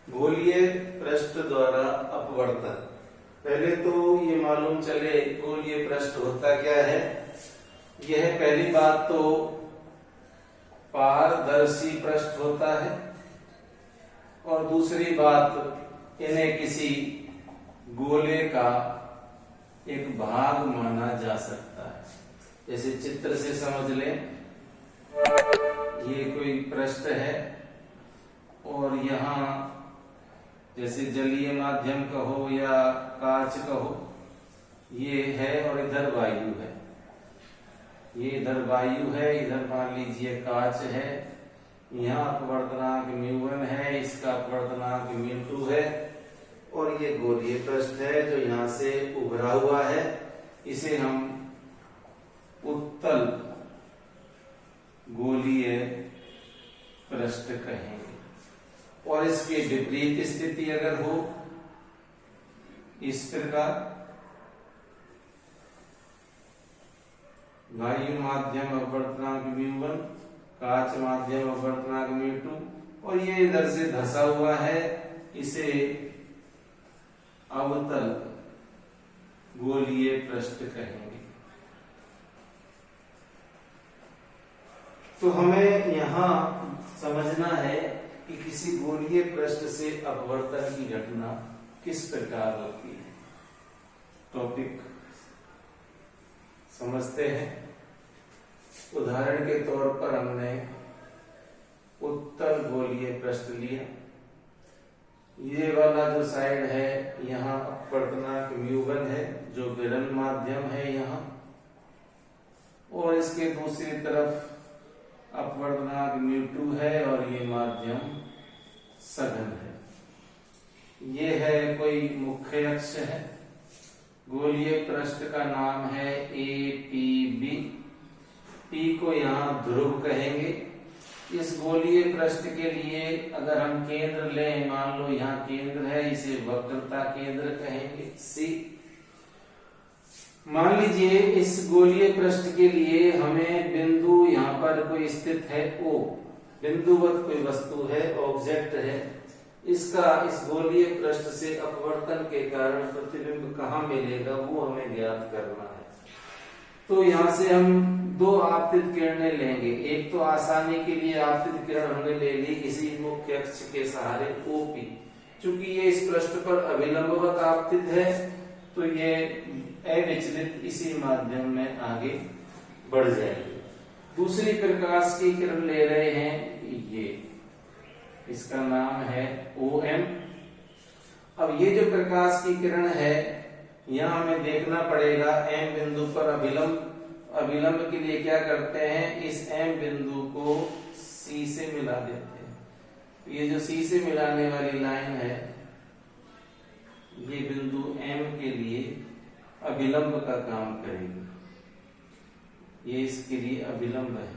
गोलीय पृष्ठ द्वारा अपवर्तन। पहले तो ये मालूम चले गोलीय पृष्ठ होता क्या है। यह पहली बात तो पारदर्शी पृष्ठ होता है और दूसरी बात इन्हें किसी गोले का एक भाग माना जा सकता है। जैसे चित्र से समझ लें, ये कोई पृष्ठ है और यहाँ जैसे जलीय माध्यम कहो या कांच कहो, ये है और इधर वायु है। ये इधर वायु है, इधर मान लीजिए कांच है। यहाँ अपवर्तनांक μ1 है, इसका अपवर्तनांक μ2 है और ये गोलीय पृष्ठ है जो यहाँ से उभरा हुआ है। इसे हम उत्तल गोलीय पृष्ठ कहेंगे। और इसकी विपरीत स्थिति अगर हो इस प्रकार, वायु माध्यम अपवर्तनांक μ1, कांच माध्यम अपवर्तनांक μ2 और ये इधर से धंसा हुआ है, इसे अवतल गोलीय पृष्ठ कहेंगे। तो हमें यहां समझना है कि किसी गोलीय पृष्ठ से अपवर्तन की घटना किस प्रकार होती है। टॉपिक समझते हैं। उदाहरण के तौर पर हमने उत्तल गोलीय पृष्ठ लिया। ये वाला जो साइड है यहाँ अपवर्तनांक μ1 है जो विरल माध्यम है यहाँ, और इसके दूसरी तरफ अपवर्तनांक μ2 है और ये माध्यम सघन है। ये है कोई मुख्य अक्ष है। गोलीय पृष्ठ का नाम है APB। P को यहाँ ध्रुव कहेंगे। इस गोलीय पृष्ठ के लिए अगर हम केंद्र लें, मान लो यहाँ केंद्र है, इसे वक्रता केंद्र कहेंगे C। मान लीजिए इस गोलीय पृष्ठ के लिए हमें बिंदु यहाँ पर कोई स्थित है O, बिंदुवत कोई वस्तु है, ऑब्जेक्ट है। इसका इस गोलीय पृष्ठ से अपवर्तन के कारण प्रतिबिंब कहाँ मिलेगा वो हमें ज्ञात करना है। तो यहाँ से हम दो आपतित किरणें लेंगे। एक तो आसानी के लिए आपतित किरण हमने ले ली इसी मुख्य अक्ष के सहारे OP। चूंकि ये इस पृष्ठ पर अभिलंबवत आपतित है तो ये अविचलित इसी माध्यम में आगे बढ़ जाएगी। दूसरी प्रकाश की किरण ले रहे हैं, ये इसका नाम है OM। अब ये जो प्रकाश की किरण है यहाँ हमें देखना पड़ेगा M बिंदु पर अभिलंब के लिए क्या करते हैं, इस M बिंदु को C से मिला देते हैं। ये जो C से मिलाने वाली लाइन है ये बिंदु M के लिए अभिलंब का काम करेगी। ये इसके लिए अभिलंब है।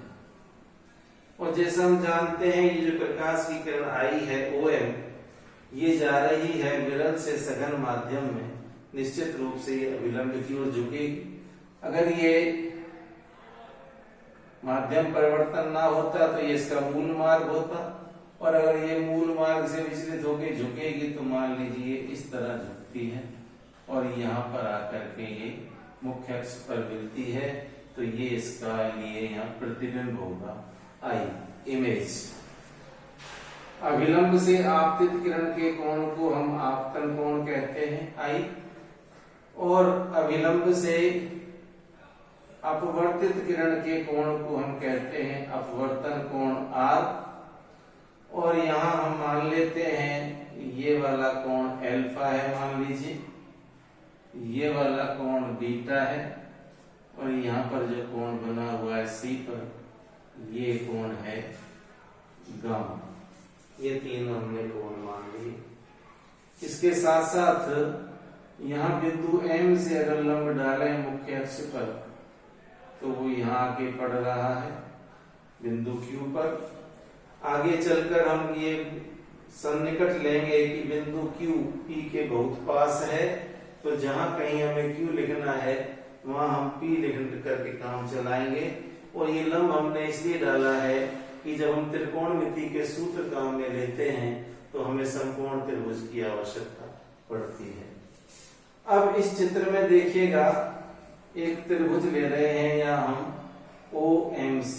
और जैसा हम जानते हैं ये जो प्रकाश की किरण आई है OM, ये जा रही है विरल से सघन माध्यम में। निश्चित रूप से ये अभिलंब की ओर झुकेगी। अगर ये माध्यम परिवर्तन ना होता तो ये इसका मूल मार्ग होता, और अगर ये मूल मार्ग से विचलित होकर झुकेगी तो मान लीजिए इस तरह झुकती है और यहाँ पर आकर के ये मुख्य अक्ष पर मिलती है। तो ये इसका लिए यहाँ प्रतिबिंब होगा आई इमेज। अभिलंब से आपतित किरण के कोण को हम आपतन कोण कहते हैं आई, और अभिलंब से अपवर्तित किरण के कोण को हम कहते हैं अपवर्तन कोण R। और यहाँ हम मान लेते हैं ये वाला कोण अल्फा है, मान लीजिए ये वाला कोण बीटा है, और यहाँ पर जो कोण बना हुआ है C पर ये कोण है गामा। ये तीन हमने कोण मान लिए। इसके साथ साथ यहाँ बिंदु M से अगर लंब डालें मुख्य अक्ष पर तो वो यहाँ आगे पड़ रहा है बिंदु Q पर। आगे चलकर हम ये सन्निकट लेंगे कि बिंदु Q P के बहुत पास है, तो जहां कहीं हमें Q लिखना है वहां हम P लिख करके काम चलाएंगे। और ये लंब हमने इसलिए डाला है कि जब हम त्रिकोणमिति के सूत्र काम में लेते हैं तो हमें समकोण त्रिभुज की आवश्यकता पड़ती है। अब इस चित्र में देखिएगा, एक त्रिभुज ले रहे हैं या हम OMC।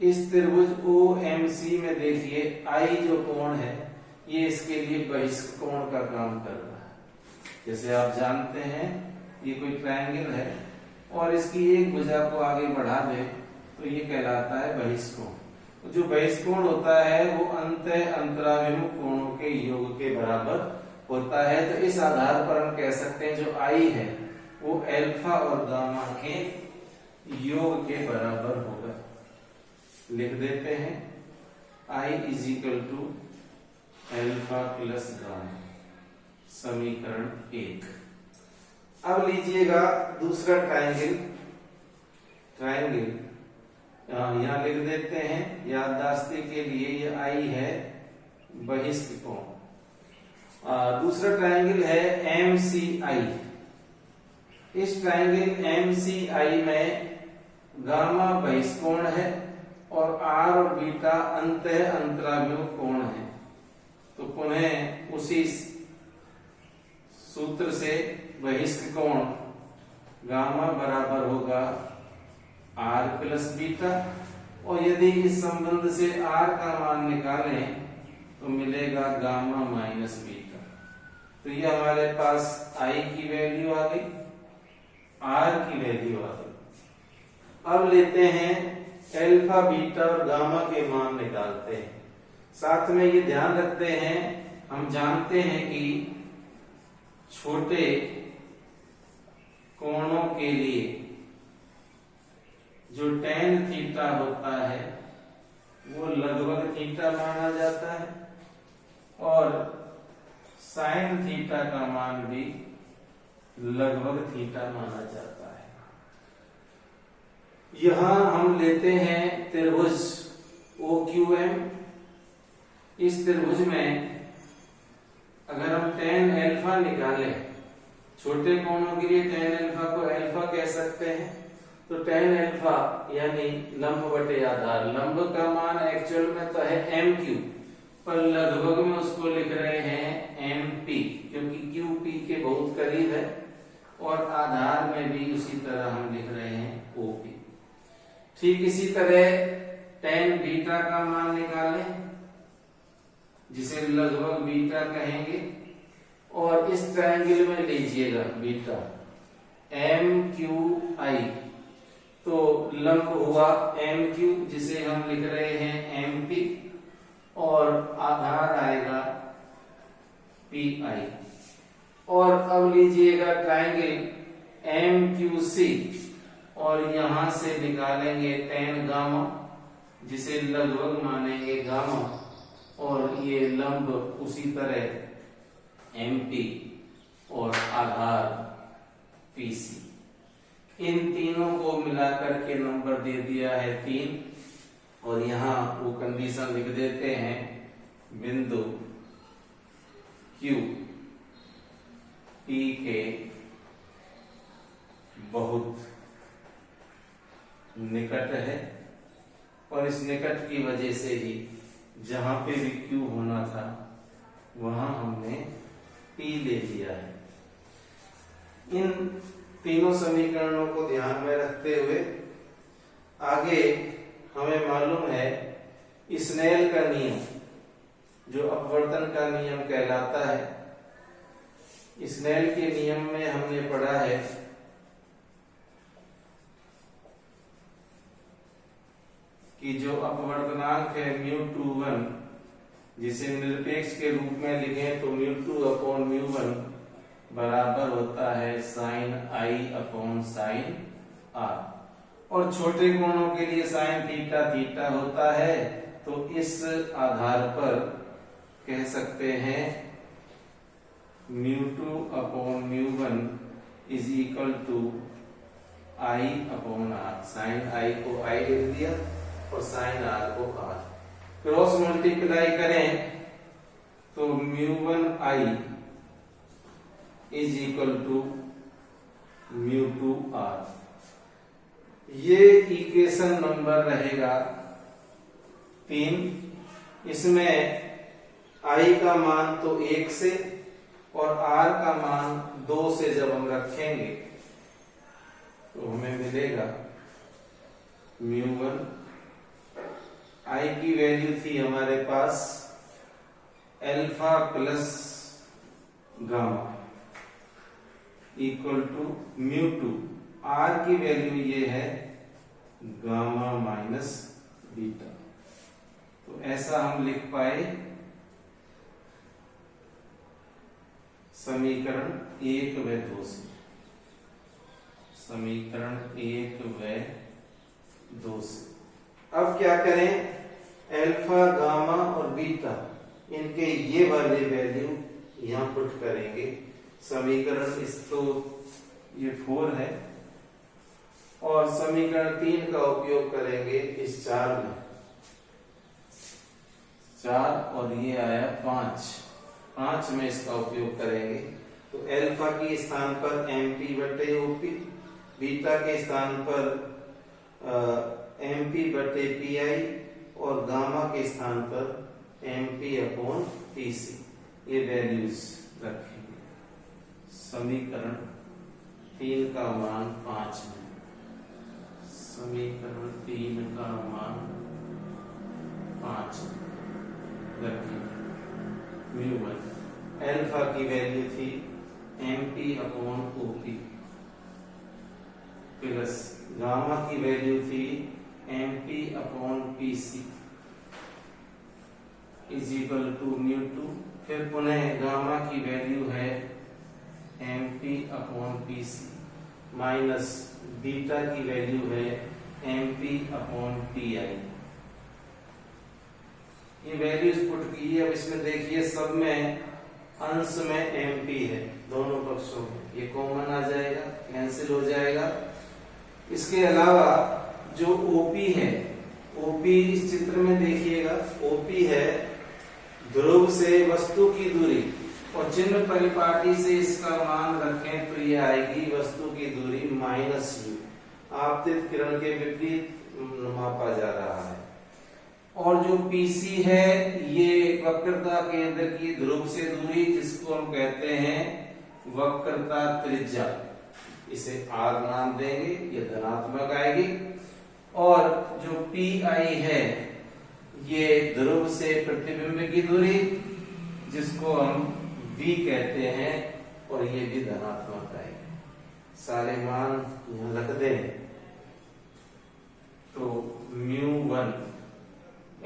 इस त्रिभुज OMC में देखिए I जो कोण है ये इसके लिए बहिष्क कोण का काम कर रहा है। जैसे आप जानते हैं ये कोई ट्रायंगल है और इसकी एक भुजा को आगे बढ़ा दे तो ये कहलाता है बहिष्कोण। जो बहिष्कोण होता है वो अंतः अंतराभिमुख कोणों के योग के बराबर होता है। तो इस आधार पर हम कह सकते हैं जो I है वो अल्फा और गामा के योग के बराबर होगा। लिख देते हैं I = अल्फा प्लस गामा, समीकरण 1। अब लीजिएगा दूसरा ट्रायंगल यहाँ लिख देते हैं याददाश्ती के लिए, ये I है बहिष्क कोण। दूसरा ट्रायंगल है MCI। इस ट्रायंगल MCI में गामा बहिष्कोण है और R और बीटा अंतः अंतराभिमुख कोण है। तो पुनः उसी सूत्र से बहिष्क कोण गामा बराबर होगा R प्लस बीटा, और यदि इस संबंध से R का मान निकालें तो मिलेगा गामा माइनस बीटा। तो ये हमारे पास I की वैल्यू आ गई, R की वैल्यू आ गई। अब लेते हैं अल्फा बीटा और गामा के मान निकालते हैं। साथ में ये ध्यान रखते हैं, हम जानते हैं कि छोटे कोणों के लिए जो tan थीटा होता है वो लगभग थीटा माना जाता है और sin थीटा का मान भी लगभग थीटा माना जाता है। यहां हम लेते हैं त्रिभुज OQM। इस त्रिभुज में अगर हम tan अल्फा निकालें, छोटे कोणों के लिए tan अल्फा को अल्फा कह सकते हैं, तो tan अल्फा यानी लंब बटे आधार, लंब का मान एक्चुअल में तो है MQ, पर लगभग में उसको लिख रहे हैं MP, क्योंकि QP के बहुत करीब है, और आधार में भी उसी तरह हम लिख रहे हैं OP। ठीक इसी तरह tan बीटा का मान निकालें, जिसे लगभग बीटा कहेंगे, और इस ट्रायंगल में लीजिएगा बीटा MQI, तो लंब हुआ MQ जिसे हम लिख रहे हैं MP, और आधार आएगा PI। और अब लीजिएगा ट्रायंगल MQC, और यहां से निकालेंगे tan गामा जिसे लगभग मानेंगे गामा, और ये लंब उसी तरह MP और आधार PC। इन तीनों को मिलाकर के नंबर दे दिया है 3, और यहाँ वो कंडीशन लिख देते हैं, बिंदु Q P के बहुत निकट है, और इस निकट की वजह से ही जहां पे भी Q होना था वहां हमने P ले लिया है। इन तीनों समीकरणों को ध्यान में रखते हुए आगे हमें मालूम है स्नेल का नियम, जो अपवर्तन का नियम कहलाता है। स्नेल के नियम में हमने पढ़ा है कि जो अपवर्तनांक है μ21, जिसे निरपेक्ष के रूप में लिखें तो μ2/μ1 बराबर होता है sin I/sin R, और छोटे कोणों के लिए sin थीटा थीटा होता है। तो इस आधार पर कह सकते हैं μ2/μ1 = I/R। sin I को I लिख दिया और sin R को R, क्रॉस मल्टीप्लाई करें तो μ1I = μ2R। ये इक्वेशन नंबर रहेगा 3। इसमें आई का मान तो 1 से और r का मान 2 से जब हम रखेंगे तो हमें मिलेगा μ1। आई की वैल्यू थी हमारे पास alpha plus gamma equal to μ2। r की वैल्यू ये है गामा माइनस बीटा। तो ऐसा हम लिख पाए समीकरण 1 व 2 से। समीकरण 1 व 2 से अब क्या करें, अल्फा गामा और बीटा इनके ये वाले वैल्यू यहां पुट करेंगे। समीकरण इस तो ये 4 है और समीकरण 3 का उपयोग करेंगे इस 4 में। 4 और ये आया 5 में इसका उपयोग करेंगे। तो अल्फा के स्थान पर mp बटे ओपी, बीटा के स्थान पर mp बटे पीआई और गामा के स्थान पर mp अपॉन पीसी ये वैल्यूज रखेंगे। समीकरण 3 का मान 5 में, समीकरण 3 का मान 5 रखेंगे। μ1 अल्फा की वैल्यू थी mp upon OP plus gamma की वैल्यू थी mp upon PC is equal to μ2। फिर पुनः गामा की वैल्यू है mp upon PC minus beta की वैल्यू है mp अपॉन पीआई। ये वैल्यूज पुट की है। अब इसमें देखिए सब में अंश में mp है, दोनों पक्षों में ये कॉमन आ जाएगा, कैंसिल हो जाएगा। इसके अलावा जो OP है, OP इस चित्र में देखिएगा, OP है ध्रुव से वस्तु की दूरी और चिन्ह परिपाटी से इसका मान रखें तो ये आएगी वस्तु की दूरी -u। आपतित किरण के विपरीत मापा जा रहा है। और जो PC है ये वक्रता केंद्र की ध्रुव से दूरी जिसको हम कहते हैं वक्रता त्रिज्या, इसे r नाम देंगे, ये धनात्मक आएगी। और जो PI है ये ध्रुव से प्रतिबिंब की दूरी जिसको हम V कहते हैं और ये भी धनात्मक आएगी। सारे मान यहां रख दें तो μ1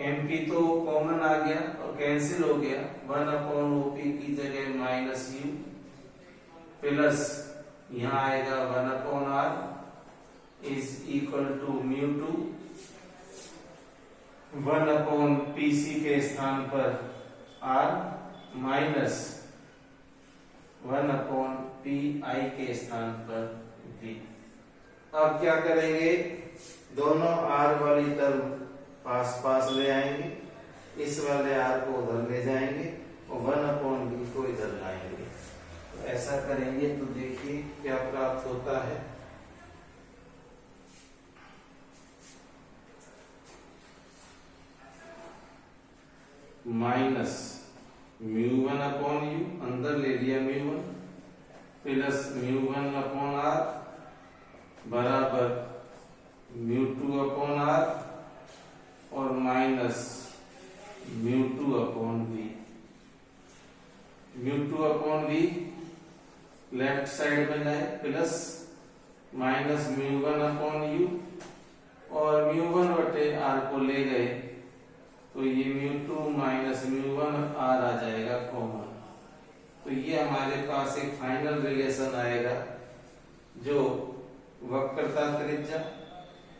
mp तो कॉमन आ गया और कैंसिल हो गया, 1 अपॉन OP की जगह -u प्लस यहाँ आएगा 1 upon r is equal to μ2। 1 upon pc के स्थान पर r माइनस 1 अपॉन pi के स्थान पर v। अब क्या करेंगे, दोनों r वाली टर्म पास पास ले आएंगे, इस वाले r को उधर ले जाएंगे और 1 अपॉन v को इधर लाएंगे। तो ऐसा करेंगे तो देखिए क्या प्राप्त होता है। माइनस μ1 अपॉन u, अंदर ले लिया μ1 प्लस μ1 अपॉन r बराबर μ2 अपॉन r और minus μ2 upon v। μ2 upon v left side में जाए प्लस माइनस μ1 अपॉन u और μ1 बटे r को ले गए तो ये μ2 माइनस μ1 r आ जाएगा कॉमन। तो ये हमारे पास एक फाइनल रिलेशन आएगा जो वक्रता त्रिज्या,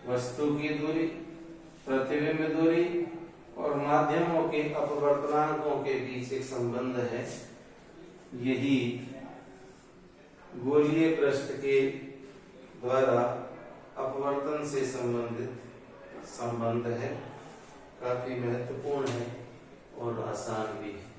वस्तु की दूरी, प्रतिबिंब दूरी और माध्यमों के अपवर्तनांकों के बीच एक संबंध है। यही गोलीय पृष्ठ के द्वारा अपवर्तन से संबंधित संबंध है। काफी महत्वपूर्ण है और आसान भी है।